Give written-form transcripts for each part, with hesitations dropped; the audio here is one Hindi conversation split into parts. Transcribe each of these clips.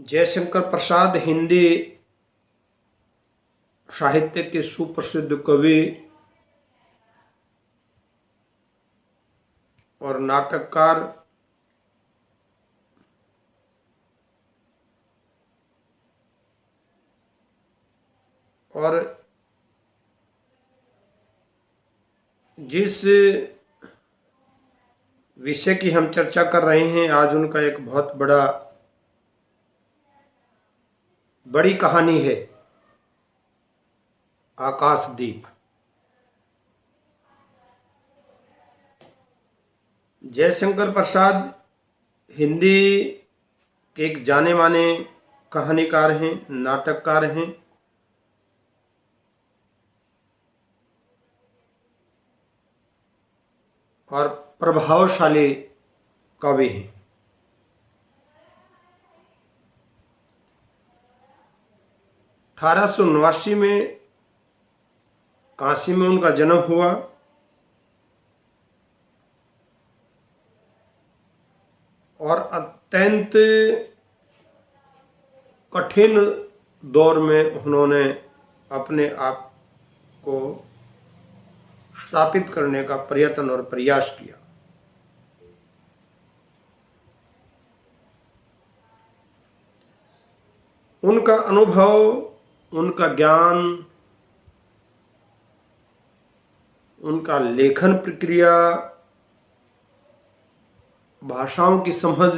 जयशंकर प्रसाद हिंदी साहित्य के सुप्रसिद्ध कवि और नाटककार और जिस विषय की हम चर्चा कर रहे हैं आज उनका एक बहुत बड़ी कहानी है, आकाशदीप। जयशंकर प्रसाद हिंदी के एक जाने माने कहानीकार हैं, नाटककार हैं और प्रभावशाली कवि हैं। 1879 में काशी में उनका जन्म हुआ और अत्यंत कठिन दौर में उन्होंने अपने आप को स्थापित करने का प्रयत्न और प्रयास किया। उनका अनुभव, उनका ज्ञान, उनका लेखन प्रक्रिया, भाषाओं की समझ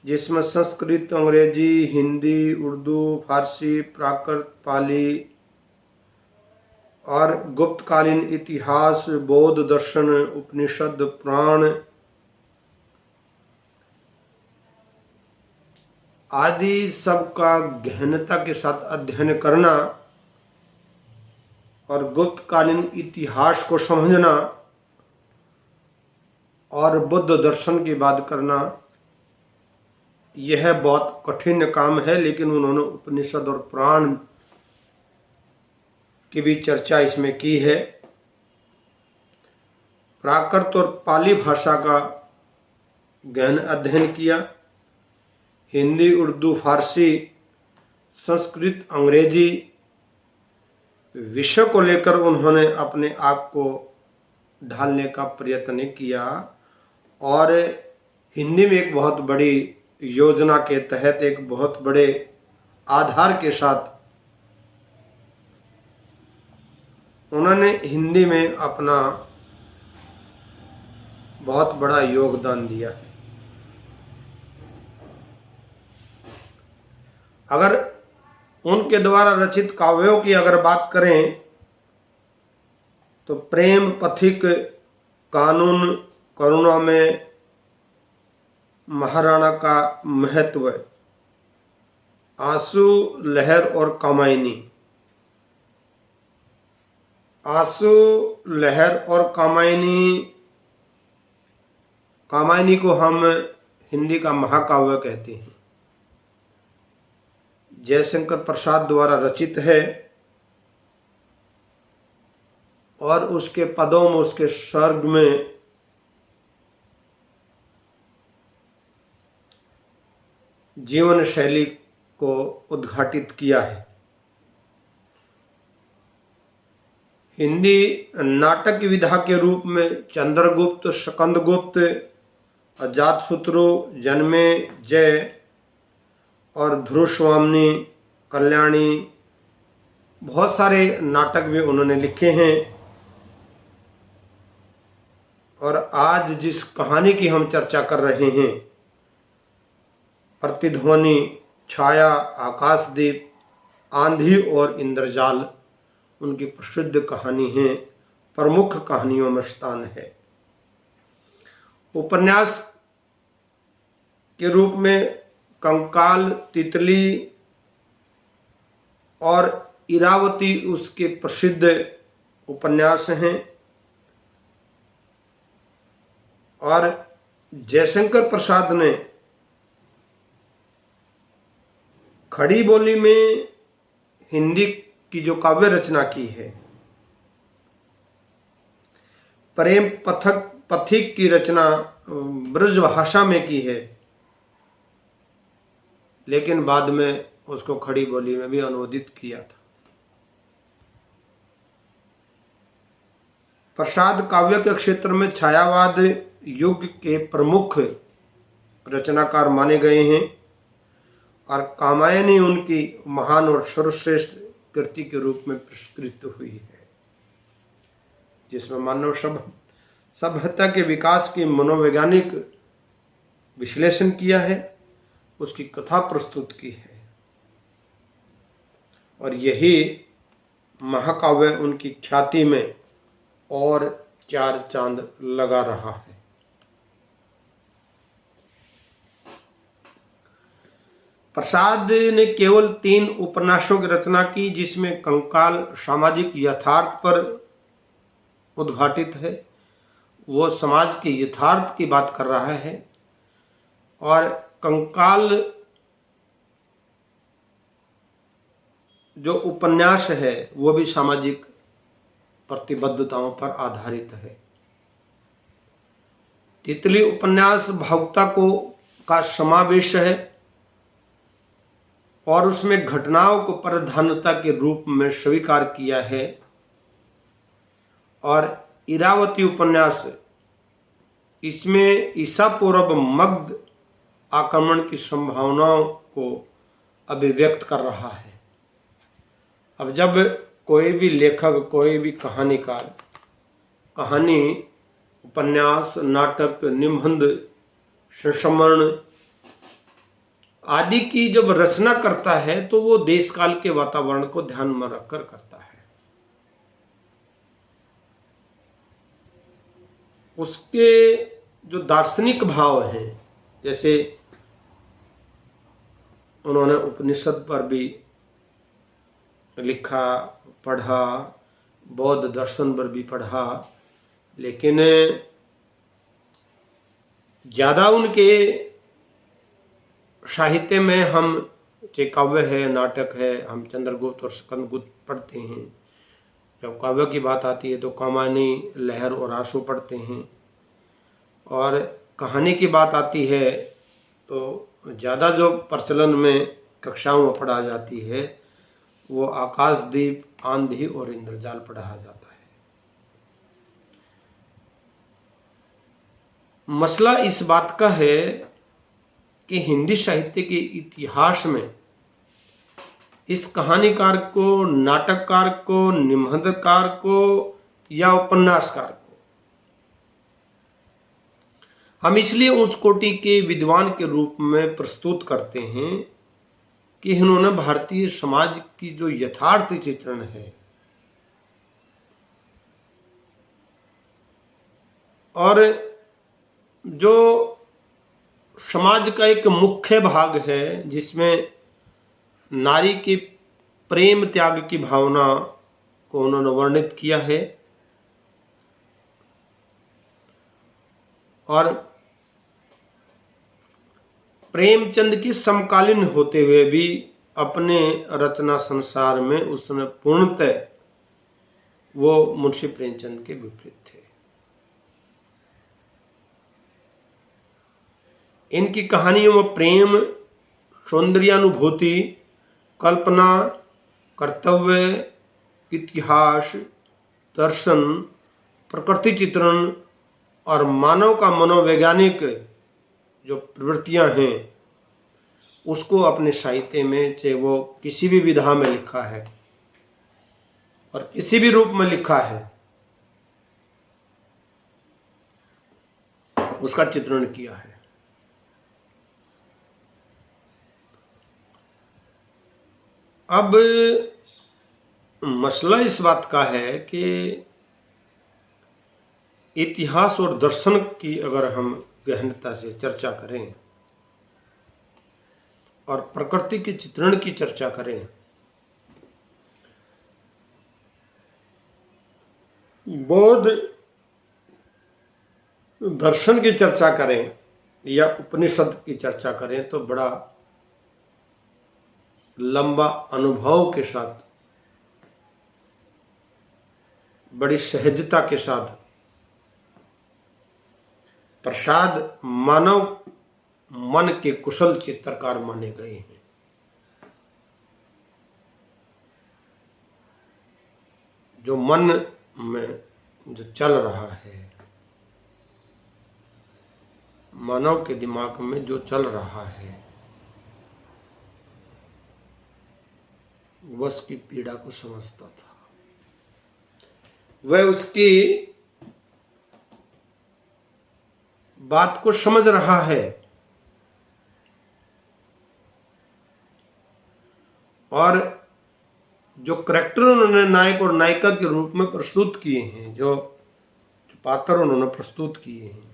जिसमें संस्कृत, अंग्रेजी, हिंदी, उर्दू, फारसी, प्राकृत, पाली और गुप्तकालीन इतिहास, बौद्ध दर्शन, उपनिषद, पुराण आदि सबका गहनता के साथ अध्ययन करना और गुप्तकालीन इतिहास को समझना और बुद्ध दर्शन की बात करना, यह बहुत कठिन काम है। लेकिन उन्होंने उपनिषद और पुराण की भी चर्चा इसमें की है। प्राकृत और पाली भाषा का गहन अध्ययन किया। हिंदी, उर्दू, फारसी, संस्कृत, अंग्रेजी विषय को लेकर उन्होंने अपने आप को ढालने का प्रयत्न किया और हिंदी में एक बहुत बड़ी योजना के तहत, एक बहुत बड़े आधार के साथ उन्होंने हिंदी में अपना बहुत बड़ा योगदान दिया है। अगर उनके द्वारा रचित काव्यों की अगर बात करें तो प्रेम, पथिक, कानून, करुणा में महाराणा का महत्व, आंसू, लहर और कामायनी। आंसू, लहर और कामायनी को हम हिंदी का महाकाव्य कहते हैं। जयशंकर प्रसाद द्वारा रचित है और उसके पदों में, उसके सर्ग में जीवन शैली को उद्घाटित किया है। हिंदी नाटक की विधा के रूप में चंद्रगुप्त, स्कंदगुप्त, अजातशत्रु, जन्मेजय और ध्रुवस्वामिनी, कल्याणी, बहुत सारे नाटक भी उन्होंने लिखे हैं। और आज जिस कहानी की हम चर्चा कर रहे हैं, प्रतिध्वनि, छाया, आकाशदीप, आंधी और इंद्रजाल, उनकी प्रसिद्ध कहानी है, प्रमुख कहानियों में स्थान है। उपन्यास के रूप में कंकाल, तितली और इरावती उसके प्रसिद्ध उपन्यास हैं। और जयशंकर प्रसाद ने खड़ी बोली में हिंदी की जो काव्य रचना की है, प्रेम पथिक की रचना ब्रज भाषा में की है लेकिन बाद में उसको खड़ी बोली में भी अनुवादित किया था। प्रसाद काव्य के क्षेत्र में छायावाद युग के प्रमुख रचनाकार माने गए हैं और कामायनी उनकी महान और सर्वश्रेष्ठ कृति के रूप में पुरस्कृत हुई है, जिसमें मानव सभ्यता के विकास की मनोवैज्ञानिक विश्लेषण किया है, उसकी कथा प्रस्तुत की है, और यही महाकाव्य उनकी ख्याति में और चार चांद लगा रहा है। प्रसाद ने केवल 3 उपन्यासों की रचना की, जिसमें कंकाल सामाजिक यथार्थ पर उद्घाटित है। वो समाज के यथार्थ की बात कर रहा है, और कंकाल जो उपन्यास है वो भी सामाजिक प्रतिबद्धताओं पर आधारित है। तितली उपन्यास भावुकता का समावेश है और उसमें घटनाओं को प्रधानता के रूप में स्वीकार किया है, और इरावती उपन्यास इसमें ईसा पूर्व मगध आक्रमण की संभावनाओं को अभिव्यक्त कर रहा है। अब जब कोई भी लेखक, कोई भी कहानीकार कहानी, उपन्यास, नाटक, निबंध, संस्मरण आदि की जब रचना करता है तो वो देश काल के वातावरण को ध्यान में रखकर करता है। उसके जो दार्शनिक भाव हैं, जैसे उन्होंने उपनिषद पर भी लिखा, पढ़ा, बौद्ध दर्शन पर भी पढ़ा, लेकिन ज्यादा उनके साहित्य में हम चाहे काव्य है, नाटक है, हम चंद्रगुप्त और स्कंदगुप्त पढ़ते हैं। जब काव्य की बात आती है तो कामायनी, लहर और आंसू पढ़ते हैं, और कहानी की बात आती है तो ज़्यादा जो प्रचलन में कक्षाओं में पढ़ा जाती है वो आकाशदीप, आंधी और इंद्रजाल पढ़ा जाता है। मसला इस बात का है कि हिंदी साहित्य के इतिहास में इस कहानीकार को, नाटककार को, निबंधकार को या उपन्यासकार को हम इसलिए उच्च कोटि के विद्वान के रूप में प्रस्तुत करते हैं कि इन्होंने भारतीय समाज की जो यथार्थ चित्रण है और जो समाज का एक मुख्य भाग है जिसमें नारी के प्रेम त्याग की भावना को उन्होंने वर्णित किया है, और प्रेमचंद की समकालीन होते हुए भी अपने रचना संसार में उसने पूर्णतः वो मुंशी प्रेमचंद के विपरीत थे। इनकी कहानियों में प्रेम, सौंदर्यानुभूति, कल्पना, कर्तव्य, इतिहास, दर्शन, प्रकृति चित्रण और मानव का मनोवैज्ञानिक जो प्रवृत्तियां हैं उसको अपने साहित्य में, चाहे वो किसी भी विधा में लिखा है और किसी भी रूप में लिखा है, उसका चित्रण किया है। अब मसला इस बात का है कि इतिहास और दर्शन की अगर हम गहनता से चर्चा करें और प्रकृति के चित्रण की चर्चा करें, बौद्ध दर्शन की चर्चा करें या उपनिषद की चर्चा करें तो बड़ा लंबा अनुभव के साथ, बड़ी सहजता के साथ प्रसाद मानव मन के कुशल चित्रकार माने गए हैं। जो मन में जो चल रहा है, मानव के दिमाग में जो चल रहा है, वह उसकी पीड़ा को समझता था। वह उसकी बात को समझ रहा है और जो करैक्टर उन्होंने नायक और नायिका के रूप में प्रस्तुत किए हैं, जो पात्र उन्होंने प्रस्तुत किए हैं,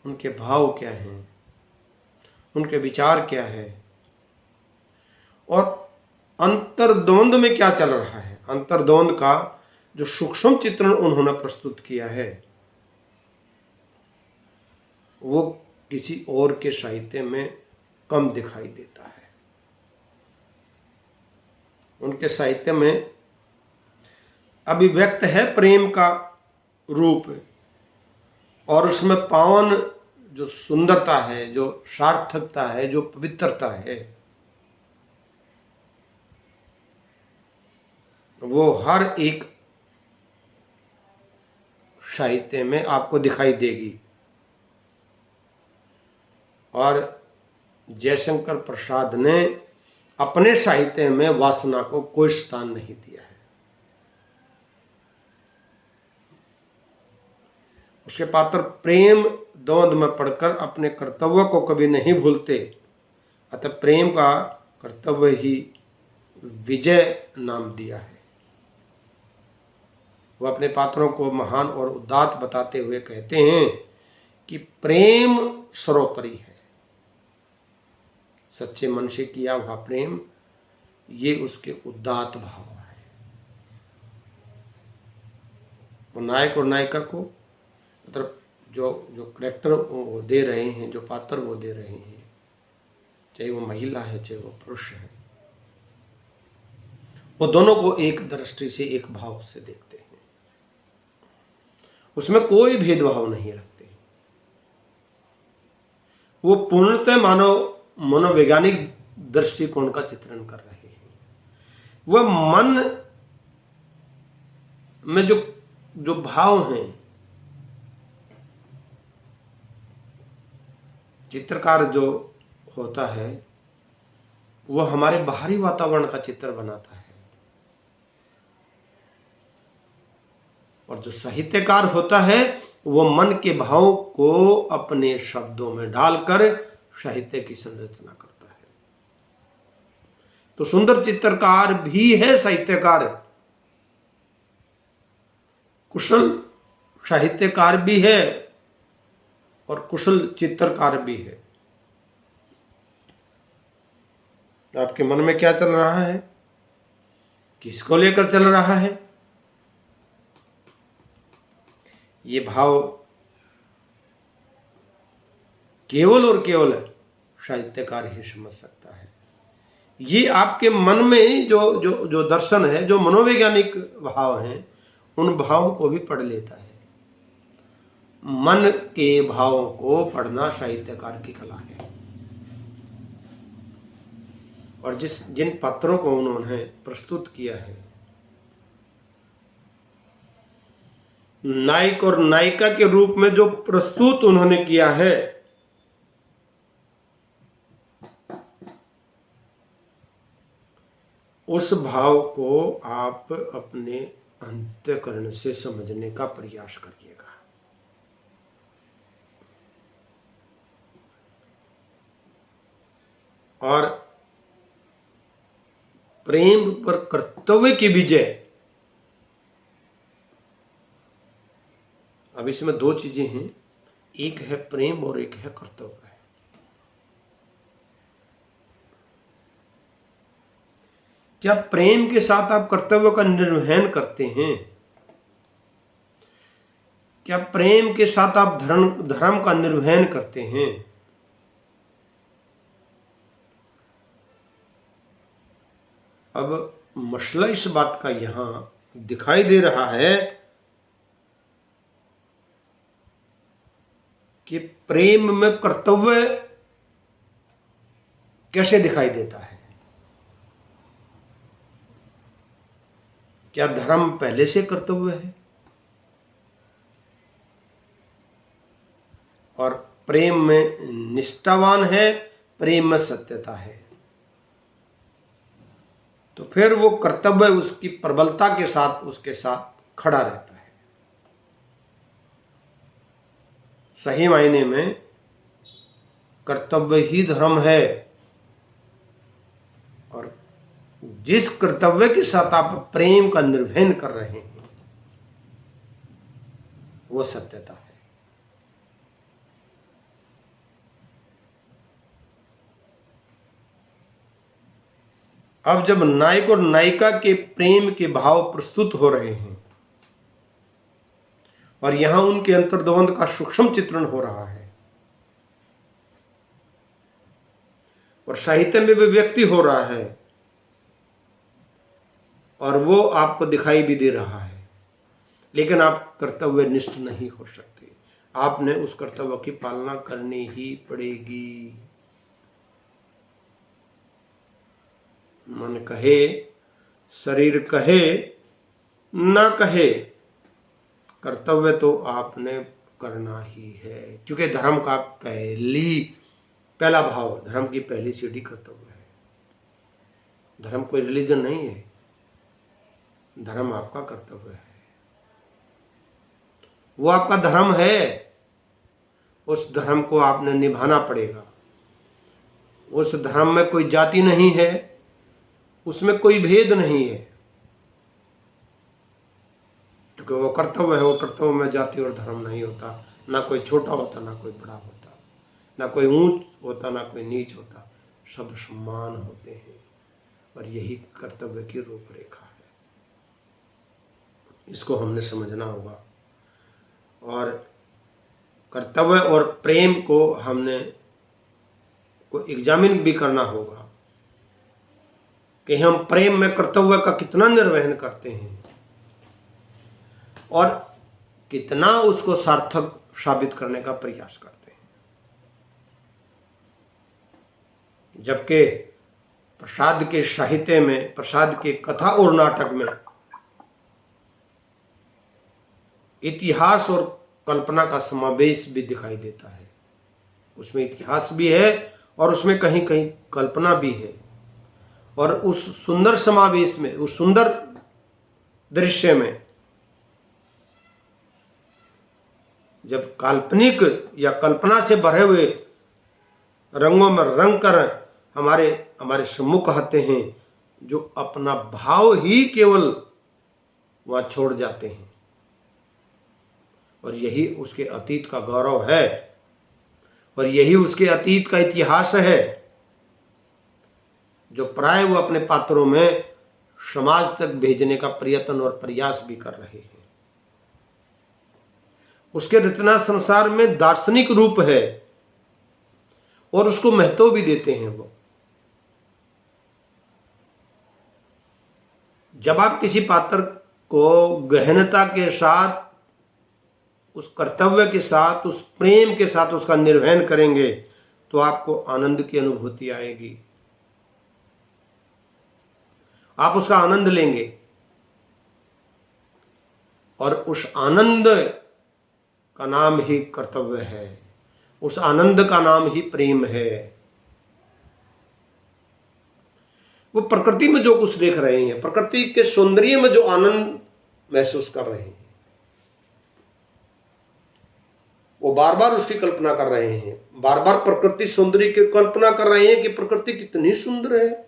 उनके भाव क्या हैं, उनके विचार क्या है और अंतर्द्वंद में क्या चल रहा है, अंतर्द्वंद का जो सूक्ष्म चित्रण उन्होंने प्रस्तुत किया है, वो किसी और के साहित्य में कम दिखाई देता है। उनके साहित्य में अभिव्यक्त है प्रेम का रूप और उसमें पावन जो सुंदरता है, जो सार्थकता है, जो पवित्रता है, वो हर एक साहित्य में आपको दिखाई देगी। और जयशंकर प्रसाद ने अपने साहित्य में वासना को कोई स्थान नहीं दिया है। उसके पात्र प्रेम द्वंद में पढ़कर अपने कर्तव्य को कभी नहीं भूलते, अतः प्रेम का कर्तव्य ही विजय नाम दिया है। वह अपने पात्रों को महान और उदात्त बताते हुए कहते हैं कि प्रेम सर्वोपरि है। सच्चे मन से किया हुआ प्रेम, ये उसके उदात्त भाव है। वो नायक और नायिका को, मतलब जो जो करेक्टर वो दे रहे हैं, जो पात्र वो दे रहे हैं, चाहे वो महिला है चाहे वो पुरुष है, वो दोनों को एक दृष्टि से, एक भाव से देखते हैं। उसमें कोई भेदभाव नहीं रखते। वो पूर्णतः मानव मनोवैज्ञानिक दृष्टिकोण का चित्रण कर रहे हैं। वह मन में जो जो भाव हैं, चित्रकार जो होता है वह हमारे बाहरी वातावरण का चित्र बनाता है, और जो साहित्यकार होता है वो मन के भाव को अपने शब्दों में डालकर साहित्य की संरचना करता है। तो सुंदर चित्रकार भी है साहित्यकार, कुशल साहित्यकार भी है और कुशल चित्रकार भी है। आपके मन में क्या चल रहा है, किसको लेकर चल रहा है, ये भाव केवल और केवल साहित्यकार ही समझ सकता है। ये आपके मन में जो जो जो दर्शन है, जो मनोवैज्ञानिक भाव हैं, उन भावों को भी पढ़ लेता है। मन के भावों को पढ़ना साहित्यकार की कला है। और जिन पात्रों को उन्होंने प्रस्तुत किया है, नायक और नायिका के रूप में जो प्रस्तुत उन्होंने किया है, उस भाव को आप अपने अंतःकरण से समझने का प्रयास करिएगा। और प्रेम पर कर्तव्य की विजय, अब इसमें दो चीजें हैं, एक है प्रेम और एक है कर्तव्य। क्या प्रेम के साथ आप कर्तव्य का निर्वहन करते हैं? क्या प्रेम के साथ आप धर्म का निर्वहन करते हैं? अब मसला इस बात का यहां दिखाई दे रहा है कि प्रेम में कर्तव्य कैसे दिखाई देता है? क्या धर्म पहले से कर्तव्य है? और प्रेम में निष्ठावान है, प्रेम में सत्यता है, तो फिर वो कर्तव्य उसकी प्रबलता के साथ उसके साथ खड़ा रहता है। सही मायने में कर्तव्य ही धर्म है, और जिस कर्तव्य के साथ आप प्रेम का निर्वहन कर रहे हैं वो सत्यता है। अब जब नायक और नायिका के प्रेम के भाव प्रस्तुत हो रहे हैं और यहां उनके अंतर्द्वंद का सूक्ष्म चित्रण हो रहा है और साहित्य में भी व्यक्ति हो रहा है और वो आपको दिखाई भी दे रहा है, लेकिन आप कर्तव्यनिष्ठ नहीं हो सकते। आपने उस कर्तव्य की पालना करनी ही पड़ेगी। मन कहे, शरीर कहे, ना कहे, कर्तव्य तो आपने करना ही है, क्योंकि धर्म का पहला भाव, धर्म की पहली सीढ़ी कर्तव्य है। धर्म कोई रिलीजन नहीं है, धर्म आपका कर्तव्य है। वो आपका धर्म है, उस धर्म को आपने निभाना पड़ेगा। उस धर्म में कोई जाति नहीं है, उसमें कोई भेद नहीं है, क्योंकि वो कर्तव्य है। वो कर्तव्य में जाति और धर्म नहीं होता, ना कोई छोटा होता ना कोई बड़ा होता, ना कोई ऊंच होता ना कोई नीच होता, सब समान होते हैं, और यही कर्तव्य की रूपरेखा है। इसको हमने समझना होगा, और कर्तव्य और प्रेम को हमने को एग्जामिन भी करना होगा कि हम प्रेम में कर्तव्य का कितना निर्वहन करते हैं और कितना उसको सार्थक साबित करने का प्रयास करते हैं। जबकि प्रसाद के साहित्य में, प्रसाद के कथा और नाटक में इतिहास और कल्पना का समावेश भी दिखाई देता है। उसमें इतिहास भी है और उसमें कहीं कहीं कल्पना भी है, और उस सुंदर समावेश में, उस सुंदर दृश्य में जब काल्पनिक या कल्पना से भरे हुए रंगों में रंग कर हमारे सम्मुख आते हैं, जो अपना भाव ही केवल वहां छोड़ जाते हैं, और यही उसके अतीत का गौरव है, और यही उसके अतीत का इतिहास है, जो प्राय वो अपने पात्रों में समाज तक भेजने का प्रयत्न और प्रयास भी कर रहे हैं। उसके रचना संसार में दार्शनिक रूप है और उसको महत्व भी देते हैं वो। जब आप किसी पात्र को गहनता के साथ, उस कर्तव्य के साथ, उस प्रेम के साथ उसका निर्वहन करेंगे तो आपको आनंद की अनुभूति आएगी, आप उसका आनंद लेंगे, और उस आनंद का नाम ही कर्तव्य है, उस आनंद का नाम ही प्रेम है। वो प्रकृति में जो कुछ देख रहे हैं, प्रकृति के सौंदर्य में जो आनंद महसूस कर रहे हैं, वो बार बार उसकी कल्पना कर रहे हैं, बार बार प्रकृति सौंदर्य की कल्पना कर रहे हैं कि प्रकृति कितनी सुंदर है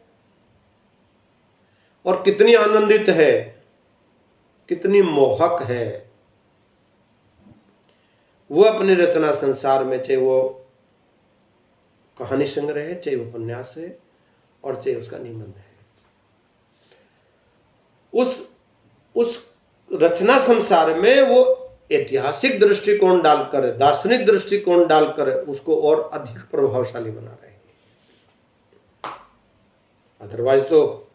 और कितनी आनंदित है, कितनी मोहक है। वो अपने रचना संसार में, चाहे वो कहानी संग्रह है, चाहे वो उपन्यास है, और चाहे उसका निबंध है, उस रचना संसार में वो ऐतिहासिक दृष्टिकोण डालकर, दार्शनिक दृष्टिकोण डालकर उसको और अधिक प्रभावशाली बना रहे हैं। अदरवाइज तो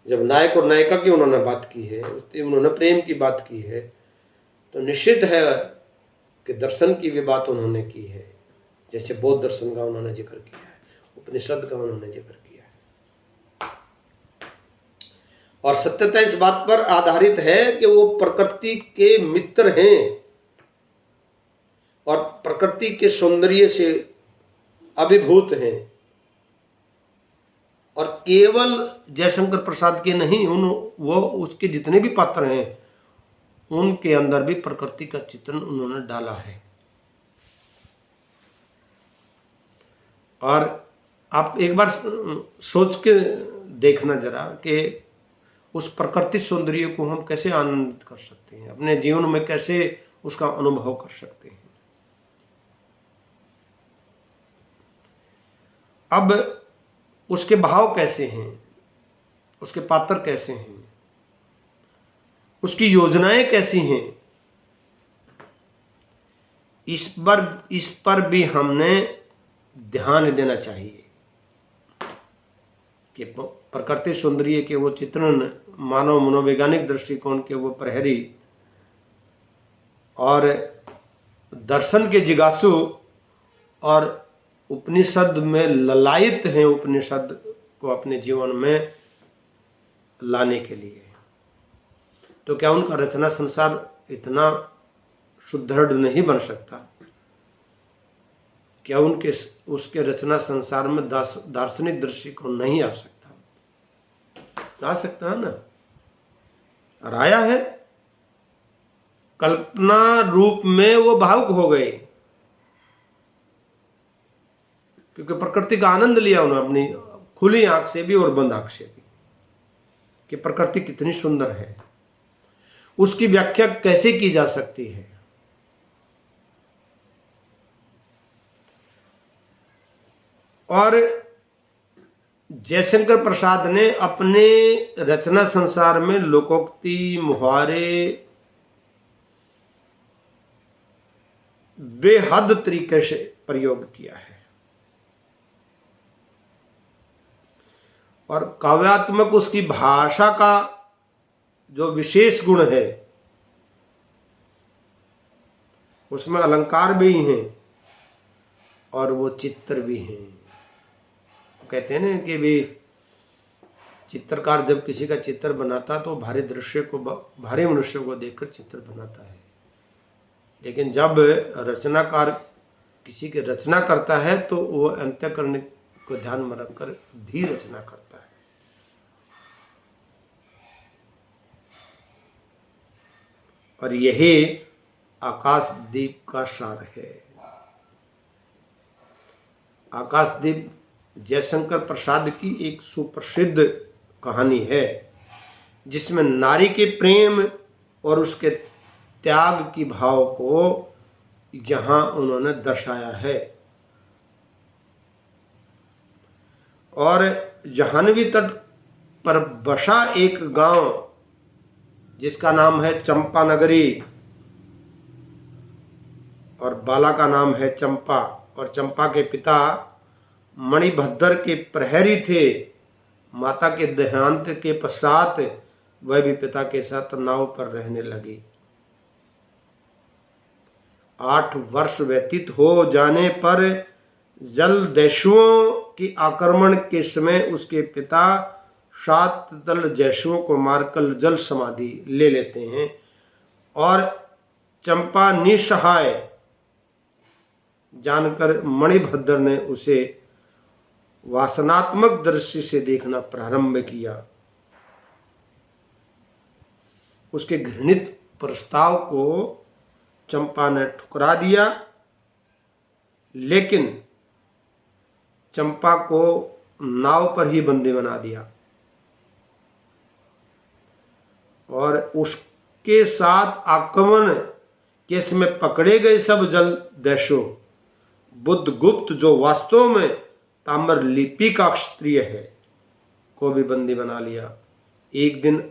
जब नायक और नायिका की उन्होंने बात की है, उन्होंने प्रेम की बात की है, तो निश्चित है कि दर्शन की भी बात उन्होंने की है, जैसे बौद्ध दर्शन का उन्होंने जिक्र किया है, उपनिषद का उन्होंने जिक्र किया है। और सत्यता इस बात पर आधारित है कि वो प्रकृति के मित्र हैं और प्रकृति के सौंदर्य से अभिभूत हैं, और केवल जयशंकर प्रसाद के नहीं, वो उसके जितने भी पात्र हैं उनके अंदर भी प्रकृति का चित्रण उन्होंने डाला है। और आप एक बार सोच के देखना जरा कि उस प्रकृति सौंदर्य को हम कैसे आनंदित कर सकते हैं, अपने जीवन में कैसे उसका अनुभव कर सकते हैं। अब उसके भाव कैसे हैं, उसके पात्र कैसे हैं, उसकी योजनाएं कैसी हैं, इस पर भी हमने ध्यान देना चाहिए कि प्रकृति सौंदर्य के वो चित्रण मानव मनोवैज्ञानिक दृष्टिकोण के वो प्रहरी और दर्शन के जिज्ञासु और उपनिषद में ललायित हैं, उपनिषद को अपने जीवन में लाने के लिए। तो क्या उनका रचना संसार इतना सुदृढ़ नहीं बन सकता? क्या उसके रचना संसार में दार्शनिक दृष्टिकोण नहीं आ सकता? आ सकता है ना, और आया है। कल्पना रूप में वो भावुक हो गए क्योंकि प्रकृति का आनंद लिया उन्होंने अपनी खुली आंख से भी और बंद आंख से भी, कि प्रकृति कितनी सुंदर है, उसकी व्याख्या कैसे की जा सकती है। और जयशंकर प्रसाद ने अपने रचना संसार में लोकोक्ति मुहारे बेहद तरीके से प्रयोग किया है, और काव्यात्मक उसकी भाषा का जो विशेष गुण है, उसमें अलंकार भी हैं और वो चित्र भी हैं। कहते हैं ना कि भी चित्रकार जब किसी का चित्र बनाता तो भारी दृश्य को, भारी मनुष्य को देखकर चित्र बनाता है, लेकिन जब रचनाकार किसी की रचना करता है तो वो अंतःकरण को ध्यान में रखकर भी रचना करता है। और यही आकाशदीप का सार है। आकाशदीप जयशंकर प्रसाद की एक सुप्रसिद्ध कहानी है, जिसमें नारी के प्रेम और उसके त्याग की भाव को यहां उन्होंने दर्शाया है। और जाह्नवी तट पर बसा एक गांव जिसका नाम है चंपा नगरी, और बाला का नाम है चंपा, और चंपा के पिता मणिभद्र के प्रहरी थे। माता के देहांत के पश्चात वह भी पिता के साथ नाव पर रहने लगी। 8 वर्ष व्यतीत हो जाने पर जलदैत्यों की आक्रमण के समय उसके पिता 7 जलदैत्यों को मारकर जल समाधि ले लेते हैं, और चंपा निसहाय जानकर मणिभद्र ने उसे वासनात्मक दृष्टि से देखना प्रारंभ किया। उसके घृणित प्रस्ताव को चंपा ने ठुकरा दिया, लेकिन चंपा को नाव पर ही बंदी बना दिया, और उसके साथ आक्रमण के समय पकड़े गए सब जलदैत्यों बुद्धगुप्त, जो वास्तव में ताम्र लिपि का क्षत्रिय है, को भी बंदी बना लिया। एक दिन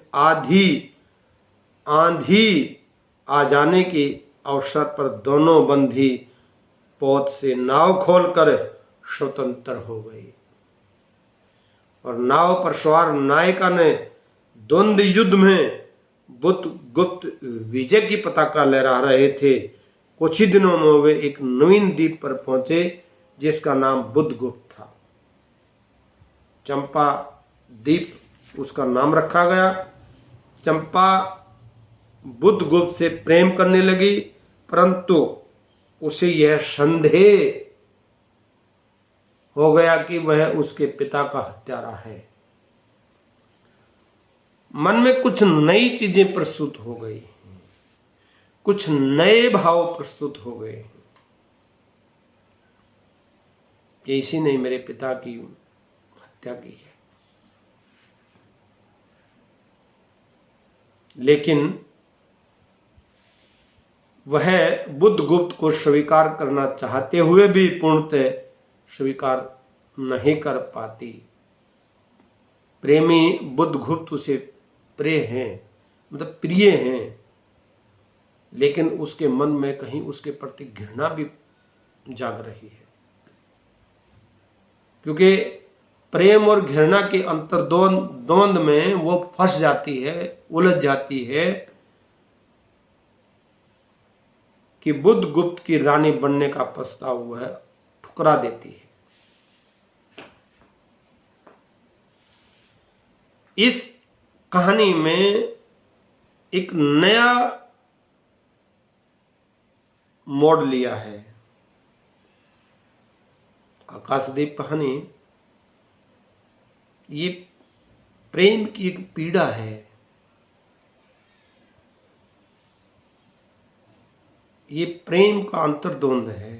आंधी आ जाने के अवसर पर दोनों बंदी पोत से नाव खोलकर स्वतंत्र हो गई, और नाव पर सवार नायिका ने द्वंद्व युद्ध में बुद्धगुप्त विजय की पताका लहरा रहे थे। कुछ ही दिनों में वे एक नवीन द्वीप पर पहुंचे जिसका नाम बुद्धगुप्त था। चंपा दीप उसका नाम रखा गया। चंपा बुद्धगुप्त से प्रेम करने लगी, परंतु उसे यह संदेह हो गया कि वह उसके पिता का हत्यारा है। मन में कुछ नई चीजें प्रस्तुत हो गई, कुछ नए भाव प्रस्तुत हो गए कि इसी ने मेरे पिता की हत्या की है। लेकिन वह बुद्धगुप्त को स्वीकार करना चाहते हुए भी पूर्णतः स्वीकार नहीं कर पाती। प्रेमी बुद्धगुप्त उसे प्रिय हैं, मतलब प्रिय हैं, लेकिन उसके मन में कहीं उसके प्रति घृणा भी जाग रही है, क्योंकि प्रेम और घृणा के अंतर्द्वंद में वो फंस जाती है, उलझ जाती है कि बुद्धगुप्त की रानी बनने का प्रस्ताव वह ठुकरा देती है। इस कहानी में एक नया मोड़ लिया है। आकाशदीप कहानी ये प्रेम की एक पीड़ा है, ये प्रेम का अंतर्द्वंद है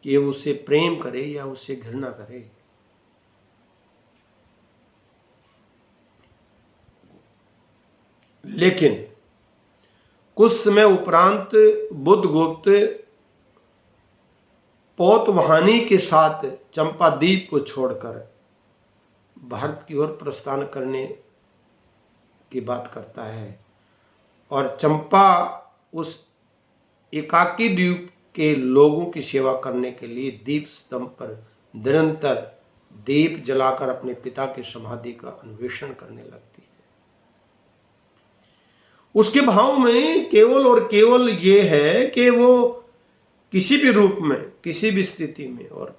कि वो उससे प्रेम करे या उससे घृणा करे। लेकिन कुछ समय उपरांत बुद्धगुप्त पौतवाहिनी के साथ चंपादीप को छोड़कर भारत की ओर प्रस्थान करने की बात करता है, और चंपा उस एकाकी द्वीप के लोगों की सेवा करने के लिए दीप स्तंभ पर निरंतर दीप जलाकर अपने पिता की समाधि का अन्वेषण करने लगती है। उसके भाव में केवल और केवल ये है कि वो किसी भी रूप में, किसी भी स्थिति में और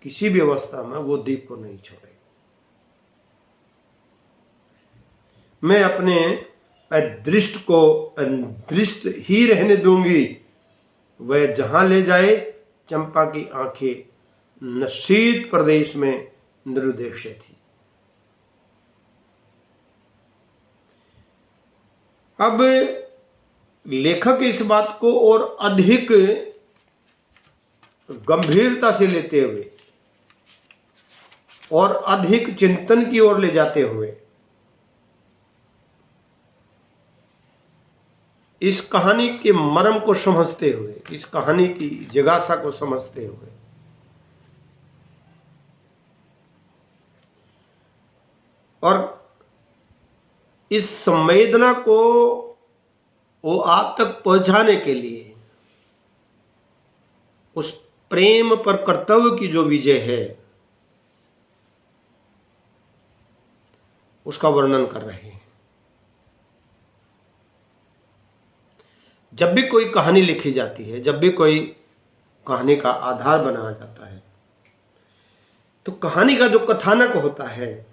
किसी भी अवस्था में वो दीप को नहीं छोड़े। मैं अपने अदृष्ट को अदृष्ट ही रहने दूंगी, वह जहां ले जाए। चंपा की आंखें नशीद प्रदेश में निरुद्देश्य थी। अब लेखक इस बात को और अधिक गंभीरता से लेते हुए और अधिक चिंतन की ओर ले जाते हुए इस कहानी के मर्म को समझते हुए, इस कहानी की जिज्ञासा को समझते हुए और इस संवेदना को वो आप तक पहुंचाने के लिए उस प्रेम पर कर्तव्य की जो विजय है उसका वर्णन कर रहे हैं। जब भी कोई कहानी लिखी जाती है, जब भी कोई कहानी का आधार बनाया जाता है, तो कहानी का जो कथानक होता है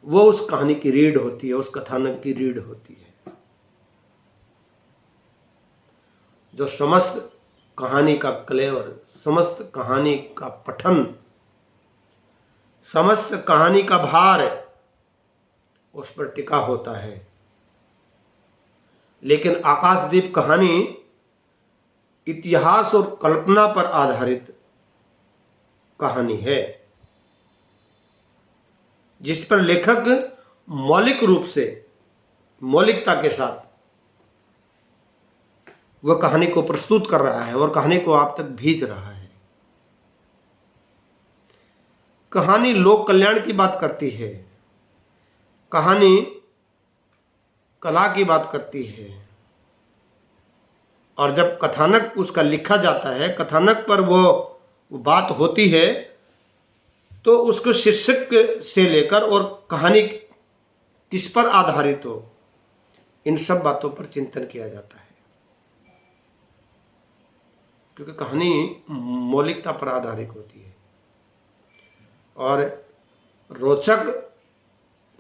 वो उस कहानी की रीढ़ होती है, उस कथानक की रीढ़ होती है। जो समस्त कहानी का क्लेवर, समस्त कहानी का पठन, समस्त कहानी का भार उस पर टिका होता है। लेकिन आकाशदीप कहानी इतिहास और कल्पना पर आधारित कहानी है, जिस पर लेखक मौलिक रूप से, मौलिकता के साथ वह कहानी को प्रस्तुत कर रहा है और कहानी को आप तक भेज रहा है। कहानी लोक कल्याण की बात करती है, कहानी कला की बात करती है, और जब कथानक उसका लिखा जाता है, कथानक पर वो बात होती है, तो उसको शीर्षक से लेकर और कहानी किस पर आधारित हो, इन सब बातों पर चिंतन किया जाता है। क्योंकि कहानी मौलिकता पर आधारित होती है और रोचक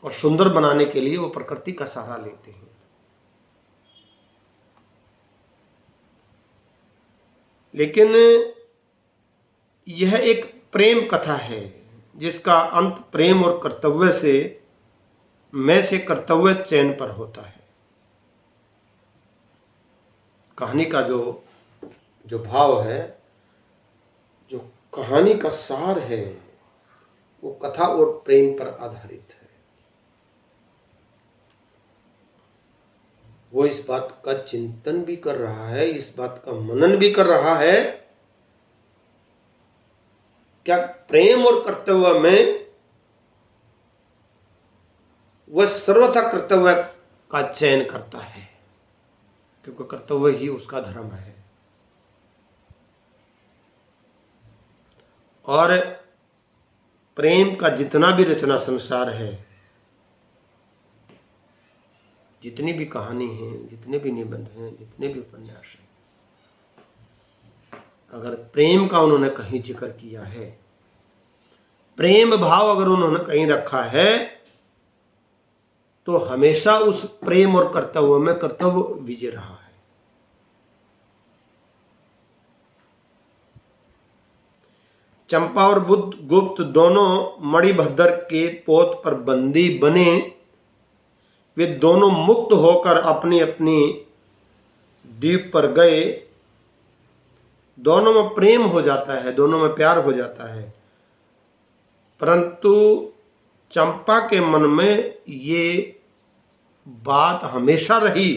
और सुंदर बनाने के लिए वो प्रकृति का सहारा लेते हैं। लेकिन यह एक प्रेम कथा है जिसका अंत प्रेम और कर्तव्य से कर्तव्य चयन पर होता है। कहानी का जो भाव है, जो कहानी का सार है, वो कथा और प्रेम पर आधारित है। वो इस बात का चिंतन भी कर रहा है, इस बात का मनन भी कर रहा है, क्या प्रेम और कर्तव्य में वह सर्वथा कर्तव्य का चयन करता है, क्योंकि कर्तव्य ही उसका धर्म है। और प्रेम का जितना भी रचना संसार है, जितनी भी कहानी है, जितने भी निबंध हैं, जितने भी उपन्यास हैं, अगर प्रेम का उन्होंने कहीं जिक्र किया है, प्रेम भाव अगर उन्होंने कहीं रखा है, तो हमेशा उस प्रेम और कर्तव्य में कर्तव्य विजय रहा है। चंपा और बुद्धगुप्त दोनों मणिभद्र के पोत पर बंदी बने। वे दोनों मुक्त होकर अपनी अपनी द्वीप पर गए। दोनों में प्रेम हो जाता है, दोनों में प्यार हो जाता है, परंतु चंपा के मन में ये बात हमेशा रही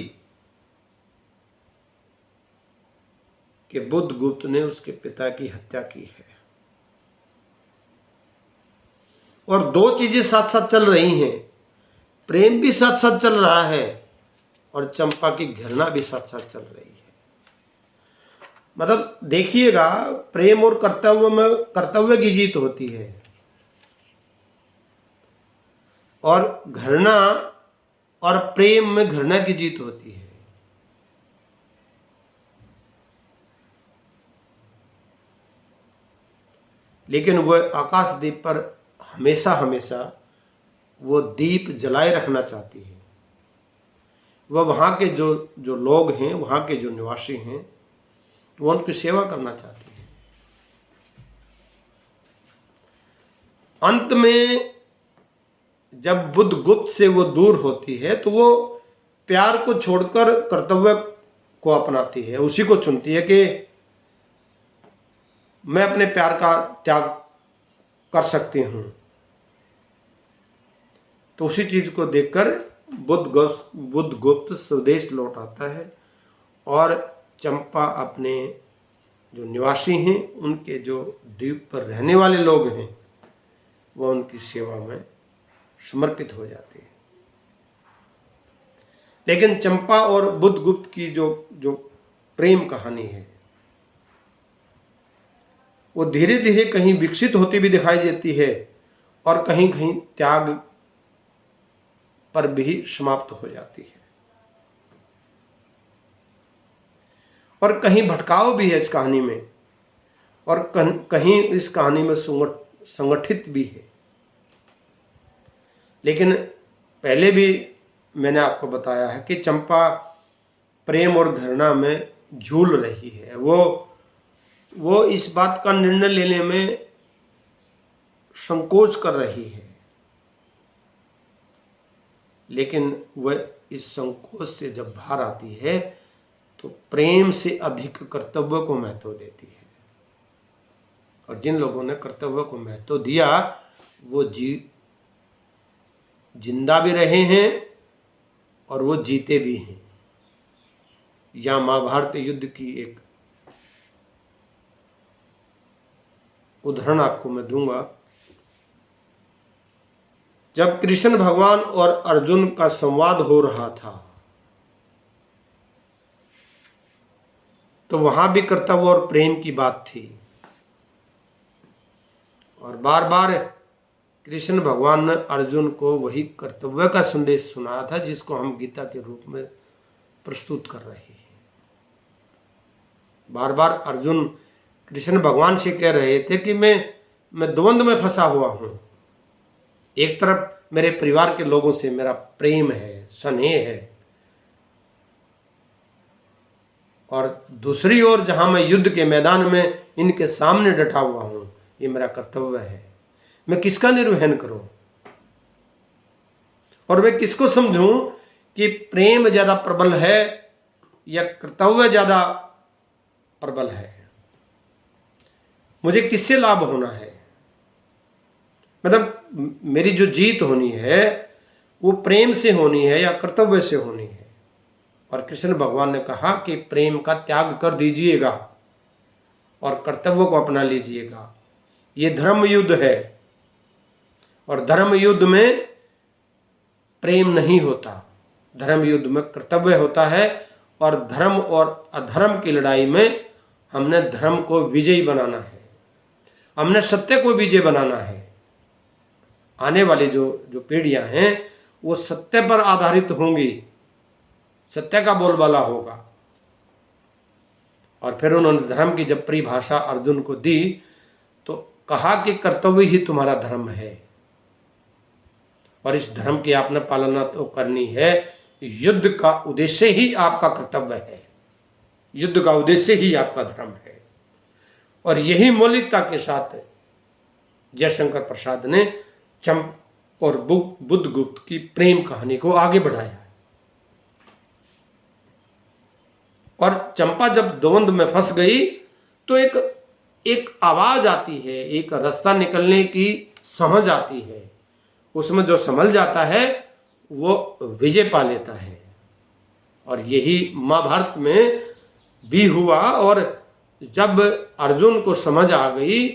कि बुद्धगुप्त ने उसके पिता की हत्या की है। और दो चीजें साथ साथ चल रही हैं, प्रेम भी साथ साथ चल रहा है और चंपा की घृणा भी साथ साथ चल रही है। मतलब देखिएगा, प्रेम और कर्तव्य में कर्तव्य की जीत होती है और घृणा और प्रेम में घृणा की जीत होती है। लेकिन वह आकाशदीप पर हमेशा हमेशा वो दीप जलाए रखना चाहती है। वह वहां के जो लोग हैं, वहां के जो निवासी हैं, वो उनकी सेवा करना चाहती है। अंत में जब बुद्धगुप्त से वो दूर होती है तो वो प्यार को छोड़कर कर्तव्य को अपनाती है, उसी को चुनती है कि मैं अपने प्यार का त्याग कर सकती हूं। तो उसी चीज को देखकर बुद्धगुप्त स्वदेश लौट आता है और चंपा अपने जो निवासी हैं, उनके जो द्वीप पर रहने वाले लोग हैं, वह उनकी सेवा में समर्पित हो जाती है। लेकिन चंपा और बुद्धगुप्त की जो प्रेम कहानी है, वो धीरे धीरे कहीं विकसित होती भी दिखाई देती है और कहीं कहीं त्याग पर भी समाप्त हो जाती है। और कहीं भटकाव भी है इस कहानी में और कहीं इस कहानी में संगठित भी है। लेकिन पहले भी मैंने आपको बताया है कि चंपा प्रेम और घृणा में झूल रही है। वो इस बात का निर्णय लेने में संकोच कर रही है, लेकिन वह इस संकोच से जब बाहर आती है तो प्रेम से अधिक कर्तव्य को महत्व देती है। और जिन लोगों ने कर्तव्य को महत्व दिया वो जिंदा भी रहे हैं और वो जीते भी हैं। या महाभारत युद्ध की एक उदाहरण आपको मैं दूंगा। जब कृष्ण भगवान और अर्जुन का संवाद हो रहा था तो वहां भी कर्तव्य और प्रेम की बात थी और बार बार कृष्ण भगवान ने अर्जुन को वही कर्तव्य का संदेश सुनाया था जिसको हम गीता के रूप में प्रस्तुत कर रहे हैं। बार बार अर्जुन कृष्ण भगवान से कह रहे थे कि मैं द्वंद में फंसा हुआ हूं। एक तरफ मेरे परिवार के लोगों से मेरा प्रेम है, स्नेह है, और दूसरी ओर जहां मैं युद्ध के मैदान में इनके सामने डटा हुआ हूं, ये मेरा कर्तव्य है। मैं किसका निर्वहन करूं और मैं किसको समझूं कि प्रेम ज्यादा प्रबल है या कर्तव्य ज्यादा प्रबल है? मुझे किससे लाभ होना है? मतलब मेरी जो जीत होनी है वो प्रेम से होनी है या कर्तव्य से होनी है? और कृष्ण भगवान ने कहा कि प्रेम का त्याग कर दीजिएगा और कर्तव्य को अपना लीजिएगा। ये धर्म युद्ध है और धर्म युद्ध में प्रेम नहीं होता, धर्म युद्ध में कर्तव्य होता है। और धर्म और अधर्म की लड़ाई में हमने धर्म को विजयी बनाना है, हमने सत्य को विजय बनाना है। आने वाली जो पीढ़ियां हैं वो सत्य पर आधारित होंगी, सत्य का बोलबाला होगा। और फिर उन्होंने धर्म की जब परिभाषा अर्जुन को दी तो कहा कि कर्तव्य ही तुम्हारा धर्म है और इस धर्म की आपने पालना तो करनी है। युद्ध का उद्देश्य ही आपका कर्तव्य है, युद्ध का उद्देश्य ही आपका धर्म है। और यही मौलिकता के साथ जयशंकर प्रसाद ने चंपा और बुद्धगुप्त की प्रेम कहानी को आगे बढ़ाया है। और चंपा जब द्वंद में फंस गई तो एक आवाज आती है, एक रास्ता निकलने की समझ आती है। उसमें जो संभल जाता है वो विजय पा लेता है। और यही महाभारत में भी हुआ। और जब अर्जुन को समझ आ गई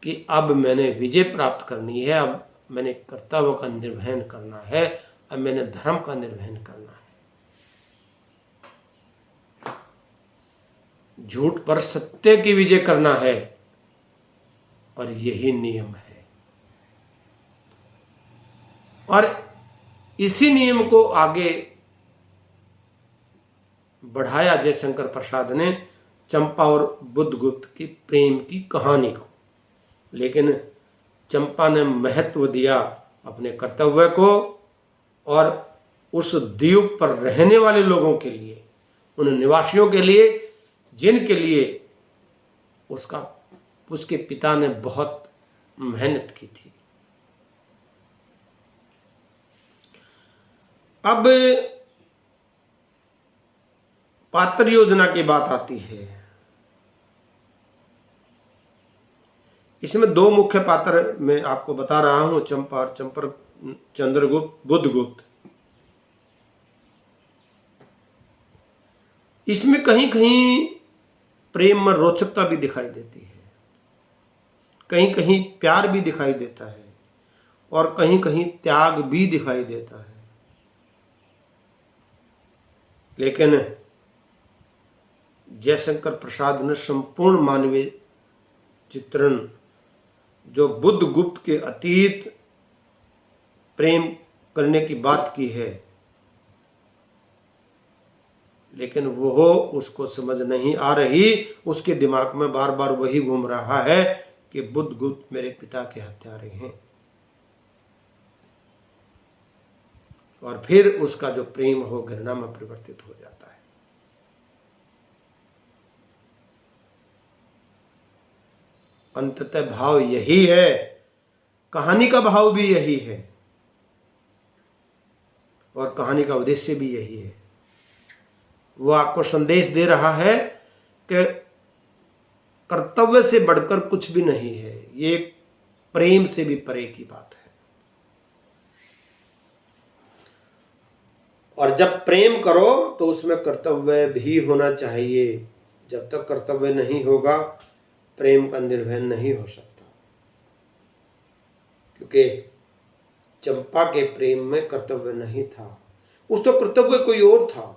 कि अब मैंने विजय प्राप्त करनी है, अब मैंने कर्तव्य का निर्वहन करना है, अब मैंने धर्म का निर्वहन करना है, झूठ पर सत्य की विजय करना है, और यही नियम है। और इसी नियम को आगे बढ़ाया जयशंकर प्रसाद ने चंपा और बुद्धगुप्त की प्रेम की कहानी को। लेकिन चंपा ने महत्व दिया अपने कर्तव्य को और उस द्वीप पर रहने वाले लोगों के लिए, उन निवासियों के लिए जिनके लिए उसके पिता ने बहुत मेहनत की थी। अब पात्र योजना की बात आती है। इसमें दो मुख्य पात्र मैं आपको बता रहा हूं, चंपा और चंद्रगुप्त बुद्धगुप्त। इसमें कहीं कहीं प्रेम में रोचकता भी दिखाई देती है, कहीं कहीं प्यार भी दिखाई देता है और कहीं कहीं त्याग भी दिखाई देता है। लेकिन जयशंकर प्रसाद ने संपूर्ण मानवीय चित्रण जो बुद्धगुप्त के अतीत प्रेम करने की बात की है, लेकिन वो उसको समझ नहीं आ रही। उसके दिमाग में बार बार वही घूम रहा है कि बुद्धगुप्त मेरे पिता के हत्यारे हैं। और फिर उसका जो प्रेम हो घृणा में परिवर्तित हो जाता है। अंततः भाव यही है, कहानी का भाव भी यही है और कहानी का उद्देश्य भी यही है। वो आपको संदेश दे रहा है कि कर्तव्य से बढ़कर कुछ भी नहीं है, ये प्रेम से भी परे की बात है। और जब प्रेम करो तो उसमें कर्तव्य भी होना चाहिए। जब तक कर्तव्य नहीं होगा प्रेम का निर्वहन नहीं हो सकता, क्योंकि चंपा के प्रेम में कर्तव्य नहीं था। उसका कर्तव्य कोई और था,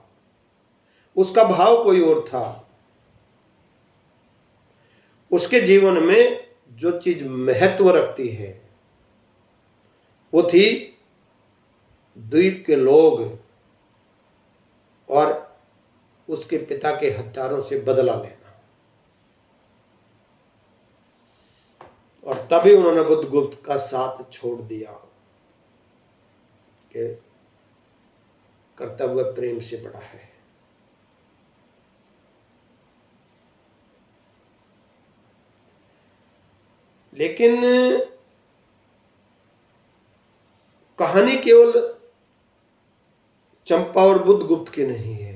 उसका भाव कोई और था। उसके जीवन में जो चीज महत्व रखती है वो थी द्वीप के लोग और उसके पिता के हत्यारों से बदला लेना। और तभी उन्होंने बुद्धगुप्त का साथ छोड़ दिया कि कर्तव्य प्रेम से बड़ा है। लेकिन कहानी केवल चंपा और बुद्धगुप्त की नहीं है।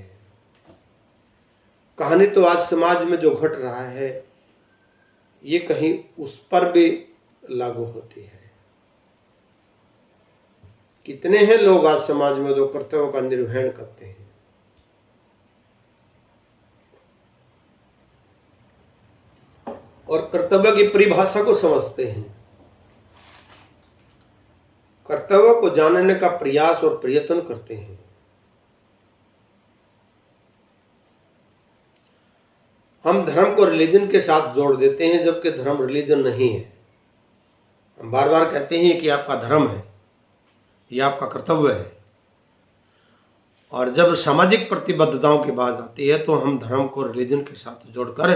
कहानी तो आज समाज में जो घट रहा है ये कहीं उस पर भी लागू होती है। कितने हैं लोग आज समाज में जो कर्तव्यों का निर्वहन करते हैं। और कर्तव्य की परिभाषा को समझते हैं, कर्तव्य को जानने का प्रयास और प्रयत्न करते हैं। हम धर्म को रिलीजन के साथ जोड़ देते हैं, जबकि धर्म रिलीजन नहीं है। हम बार बार कहते हैं कि आपका धर्म है, यह आपका कर्तव्य है, और जब सामाजिक प्रतिबद्धताओं की बात आती है तो हम धर्म को रिलीजन के साथ जोड़कर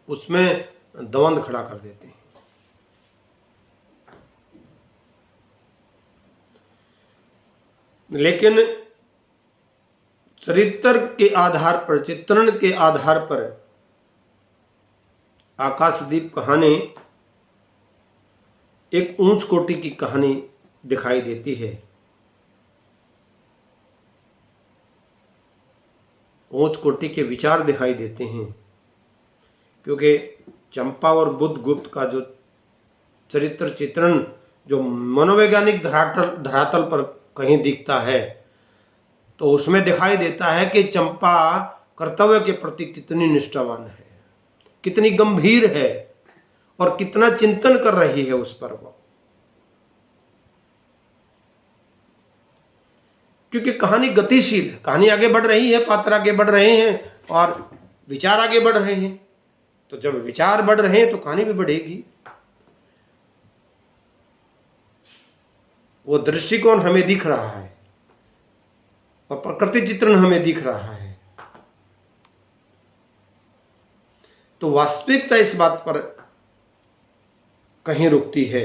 उसमें द्वंद खड़ा कर देते हैं। लेकिन चरित्र के आधार पर, चित्रण के आधार पर आकाशदीप कहानी एक ऊंच कोटि की कहानी दिखाई देती है। ऊंच कोटि के विचार दिखाई देते हैं, क्योंकि चंपा और बुद्धगुप्त का जो चरित्र चित्रण जो मनोवैज्ञानिक धरातल पर कहीं दिखता है तो उसमें दिखाई देता है कि चंपा कर्तव्य के प्रति कितनी निष्ठावान है, कितनी गंभीर है और कितना चिंतन कर रही है उस पर वो। क्योंकि कहानी गतिशील है, कहानी आगे बढ़ रही है, पात्र आगे बढ़ रहे हैं और विचार आगे बढ़ रहे हैं। तो जब विचार बढ़ रहे हैं तो कहानी भी बढ़ेगी। वो दृष्टिकोण हमें दिख रहा है और प्रकृति चित्रण हमें दिख रहा है। तो वास्तविकता इस बात पर कहीं रुकती है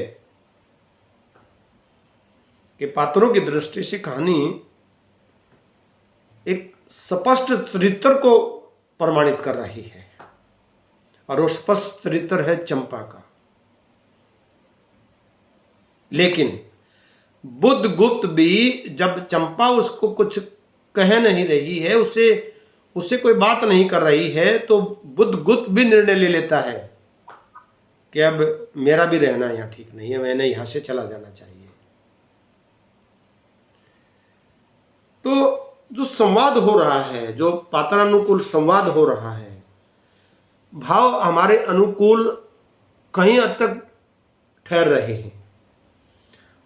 कि पात्रों की दृष्टि से कहानी एक स्पष्ट चरित्र को प्रमाणित कर रही है, और वो स्पष्ट चरित्र है चंपा का। लेकिन बुद्धगुप्त भी, जब चंपा उसको कुछ कह नहीं रही है, उससे कोई बात नहीं कर रही है, तो बुद्धगुप्त भी निर्णय ले लेता है कि अब मेरा भी रहना यहाँ ठीक नहीं है, मैंने यहां से चला जाना चाहिए। तो जो संवाद हो रहा है, जो पात्रानुकूल संवाद हो रहा है, भाव हमारे अनुकूल कहीं हद तक ठहर रहे हैं।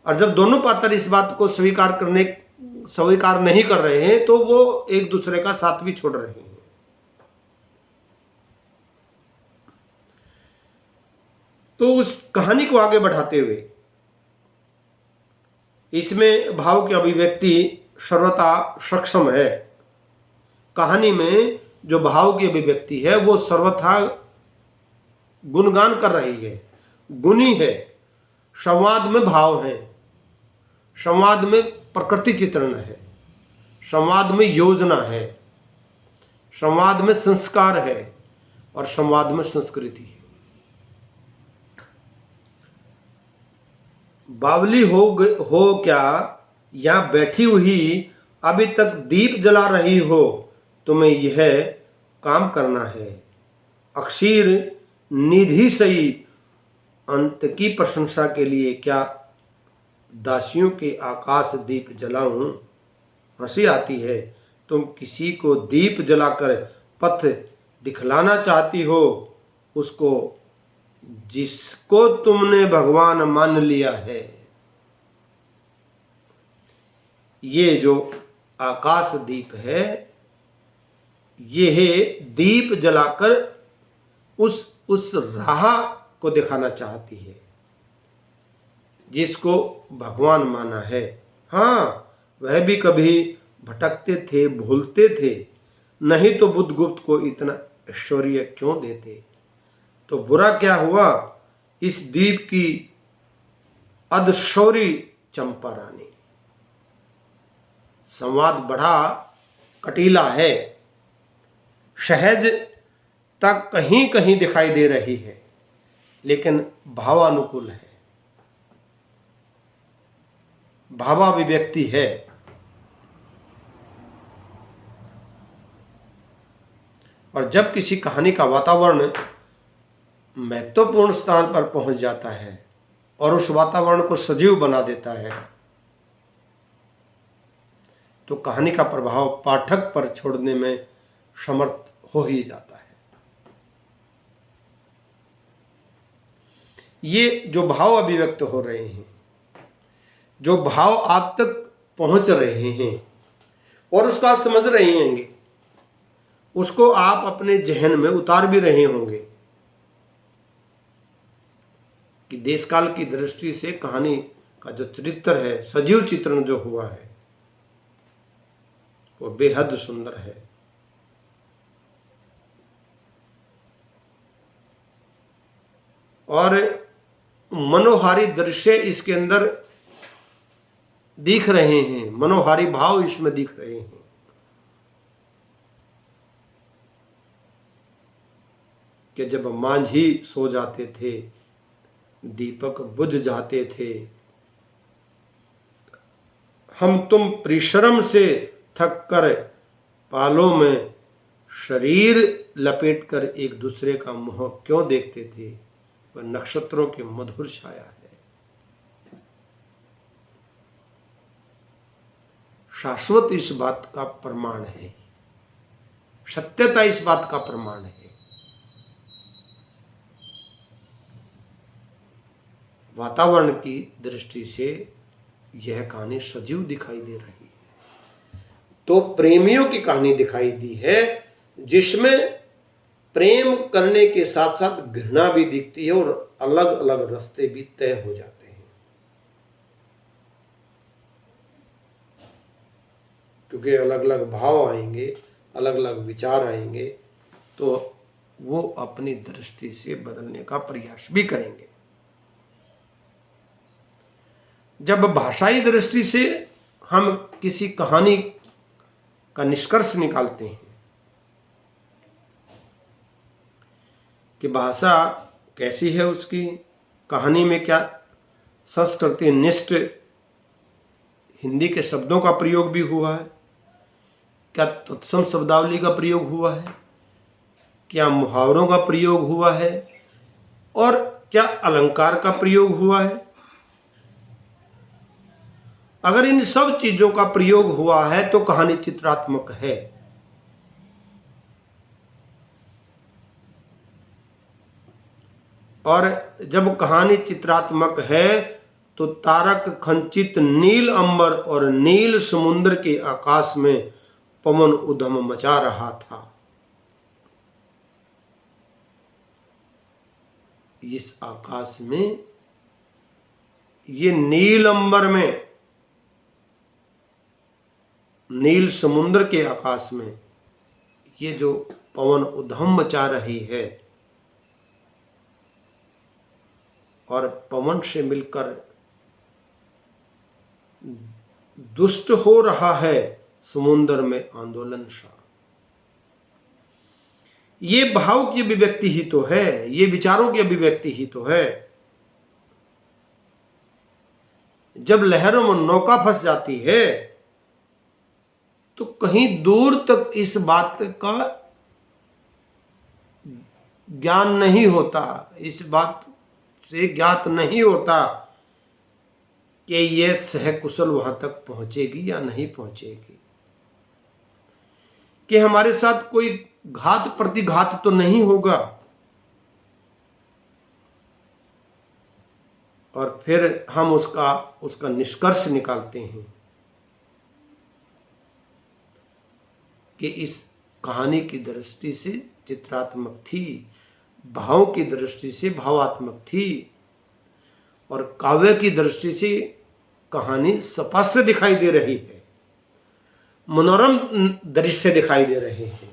और जब दोनों पात्र इस बात को स्वीकार नहीं कर रहे हैं तो वो एक दूसरे का साथ भी छोड़ रहे हैं। तो उस कहानी को आगे बढ़ाते हुए इसमें भाव की अभिव्यक्ति सर्वथा सक्षम है। कहानी में जो भाव की अभिव्यक्ति है वो सर्वथा गुणगान कर रही है, गुणी है। संवाद में भाव है, संवाद में प्रकृति चित्रण है, संवाद में योजना है, संवाद में संस्कार है और संवाद में संस्कृति है। बावली हो क्या या बैठी हुई अभी तक दीप जला रही हो, तुम्हें यह काम करना है। अक्षीर निधि सही अंत की प्रशंसा के लिए क्या दासियों के आकाश दीप जलाऊं। हंसी आती है, तुम किसी को दीप जलाकर पथ दिखलाना चाहती हो, उसको जिसको तुमने भगवान मान लिया है। ये जो आकाश दीप है, ये दीप जलाकर उस राह को दिखाना चाहती है जिसको भगवान माना है। हाँ, वह भी कभी भटकते थे, भूलते थे, नहीं तो बुद्धगुप्त को इतना ऐश्वर्य क्यों देते। तो बुरा क्या हुआ, इस द्वीप की अधशौरी चंपा रानी। संवाद बड़ा कटीला है, सहज तक कहीं कहीं दिखाई दे रही है, लेकिन भावानुकूल है, भावाभिव्यक्ति है। और जब किसी कहानी का वातावरण महत्वपूर्ण स्थान पर पहुंच जाता है और उस वातावरण को सजीव बना देता है, तो कहानी का प्रभाव पाठक पर छोड़ने में समर्थ हो ही जाता है। ये जो भाव अभिव्यक्त हो रहे हैं, जो भाव आप तक पहुंच रहे हैं और उसको आप समझ रहे होंगे, उसको आप अपने जहन में उतार भी रहे होंगे कि देशकाल की दृष्टि से कहानी का जो चरित्र है, सजीव चित्रण जो हुआ है, वो बेहद सुंदर है। और मनोहारी दृश्य इसके अंदर दिख रहे हैं, मनोहारी भाव इसमें दिख रहे हैं। कि जब मांझी सो जाते थे, दीपक बुझ जाते थे, हम तुम परिश्रम से थक कर पालों में शरीर लपेट कर एक दूसरे का मुंह क्यों देखते थे, वह नक्षत्रों की मधुर छाया है। शाश्वत इस बात का प्रमाण है, सत्यता इस बात का प्रमाण है। वातावरण की दृष्टि से यह कहानी सजीव दिखाई दे रही है। तो प्रेमियों की कहानी दिखाई दी है, जिसमें प्रेम करने के साथ साथ घृणा भी दिखती है और अलग अलग रास्ते भी तय हो जाते हैं। क्योंकि अलग अलग भाव आएंगे, अलग अलग विचार आएंगे, तो वो अपनी दृष्टि से बदलने का प्रयास भी करेंगे। जब भाषाई दृष्टि से हम किसी कहानी का निष्कर्ष निकालते हैं कि भाषा कैसी है, उसकी कहानी में क्या संस्कृति निष्ठ हिंदी के शब्दों का प्रयोग भी हुआ है, क्या तत्सम शब्दावली का प्रयोग हुआ है, क्या मुहावरों का प्रयोग हुआ है, और क्या अलंकार का प्रयोग हुआ है। अगर इन सब चीजों का प्रयोग हुआ है तो कहानी चित्रात्मक है। और जब कहानी चित्रात्मक है तो तारक खंचित नील अंबर और नील समुद्र के आकाश में पवन उधम मचा रहा था। इस आकाश में, ये नील अंबर में, नील समुद्र के आकाश में ये जो पवन उधम मचा रही है और पवन से मिलकर दुष्ट हो रहा है समुद्र में आंदोलन सा, ये भाव की अभिव्यक्ति ही तो है, ये विचारों की अभिव्यक्ति ही तो है। जब लहरों में नौका फंस जाती है तो कहीं दूर तक इस बात का ज्ञान नहीं होता, इस बात से ज्ञात नहीं होता कि यह सहकुशल वहां तक पहुंचेगी या नहीं पहुंचेगी, कि हमारे साथ कोई घात प्रतिघात तो नहीं होगा। और फिर हम उसका निष्कर्ष निकालते हैं कि इस कहानी की दृष्टि से चित्रात्मक थी, भाव की दृष्टि से भावात्मक थी, और काव्य की दृष्टि से कहानी स्पष्ट दिखाई दे रही है। मनोरम दृश्य दिखाई दे रहे हैं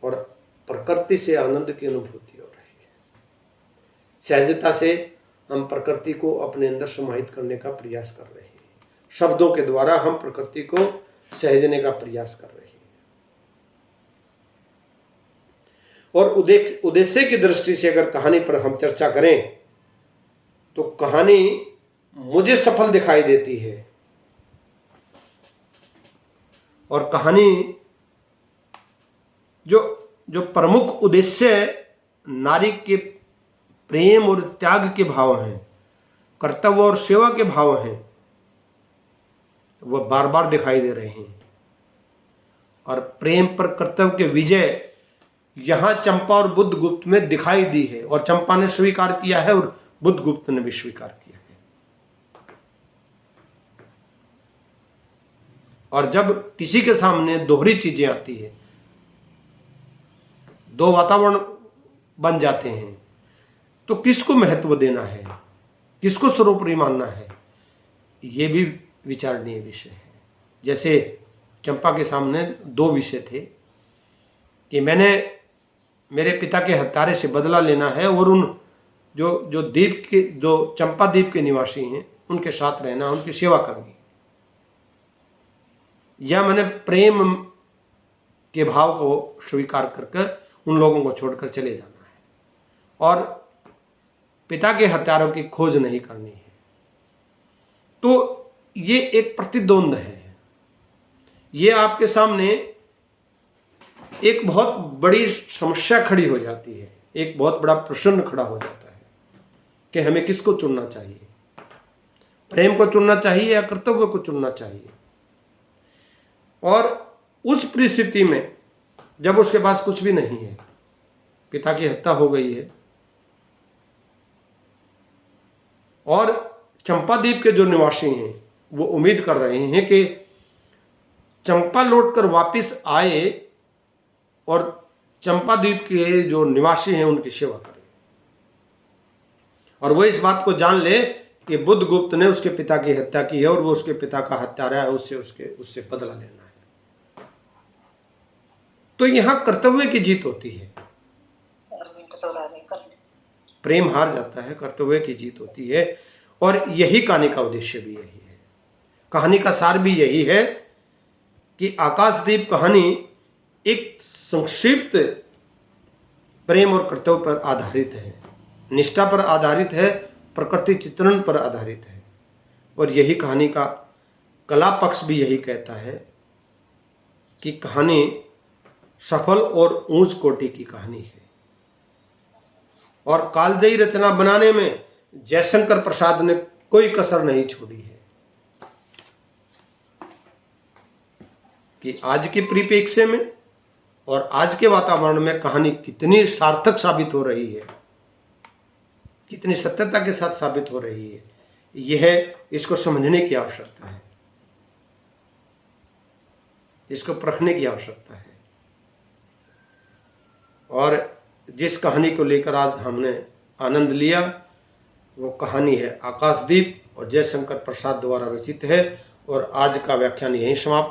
और प्रकृति से आनंद की अनुभूति हो रही है। सहजता से हम प्रकृति को अपने अंदर समाहित करने का प्रयास कर रहे हैं। शब्दों के द्वारा हम प्रकृति को सहजने का प्रयास कर रहे हैं। और उद्देश्य की दृष्टि से अगर कहानी पर हम चर्चा करें तो कहानी मुझे सफल दिखाई देती है और कहानी जो प्रमुख उद्देश्य नारी के प्रेम और त्याग के भाव हैं, कर्तव्य और सेवा के भाव हैं, वह बार बार दिखाई दे रहे हैं। और प्रेम पर कर्तव्य के विजय यहां चंपा और बुद्धगुप्त में दिखाई दी है और चंपा ने स्वीकार किया है और बुद्धगुप्त ने भी स्वीकार किया है। और जब किसी के सामने दोहरी चीजें आती है, दो वातावरण बन जाते हैं, तो किसको महत्व देना है, किसको सर्वोपरि मानना है, ये भी विचारणीय विषय है। जैसे चंपा के सामने दो विषय थे कि मैंने मेरे पिता के हत्यारे से बदला लेना है और उन जो द्वीप के जो चंपा द्वीप के निवासी हैं उनके साथ रहना, उनकी सेवा करनी, या मैंने प्रेम के भाव को स्वीकार कर उन लोगों को छोड़कर चले जाना है और पिता के हत्यारों की खोज नहीं करनी है। तो ये एक प्रतिद्वंद है। ये आपके सामने एक बहुत बड़ी समस्या खड़ी हो जाती है, एक बहुत बड़ा प्रश्न खड़ा हो जाता है कि हमें किसको चुनना चाहिए, प्रेम को चुनना चाहिए या कर्तव्य को चुनना चाहिए। और उस परिस्थिति में जब उसके पास कुछ भी नहीं है, पिता की हत्या हो गई है और चंपाद्वीप के जो निवासी हैं वो उम्मीद कर रहे हैं कि चंपा लौटकर वापस आए और चंपाद्वीप के जो निवासी हैं उनकी सेवा करें, और वो इस बात को जान ले कि बुद्धगुप्त ने उसके पिता की हत्या की है और वो उसके पिता का हत्यारा है, उससे बदला लेना है। तो यहां कर्तव्य की जीत होती है, प्रेम हार जाता है, कर्तव्य की जीत होती है। और यही कहानी का उद्देश्य भी यही है, कहानी का सार भी यही है कि आकाशदीप कहानी एक संक्षिप्त प्रेम और कर्तव्य पर आधारित है, निष्ठा पर आधारित है, प्रकृति चित्रण पर आधारित है। और यही कहानी का कला पक्ष भी यही कहता है कि कहानी सफल और ऊंच कोटि की कहानी है। और कालजयी रचना बनाने में जयशंकर प्रसाद ने कोई कसर नहीं छोड़ी है कि आज के परिप्रेक्ष्य में और आज के वातावरण में कहानी कितनी सार्थक साबित हो रही है, कितनी सत्यता के साथ साबित हो रही है, यह इसको समझने की आवश्यकता है, इसको परखने की आवश्यकता है। और जिस कहानी को लेकर आज हमने आनंद लिया वो कहानी है आकाशदीप और जयशंकर प्रसाद द्वारा रचित है। और आज का व्याख्यान यहीं समाप्त।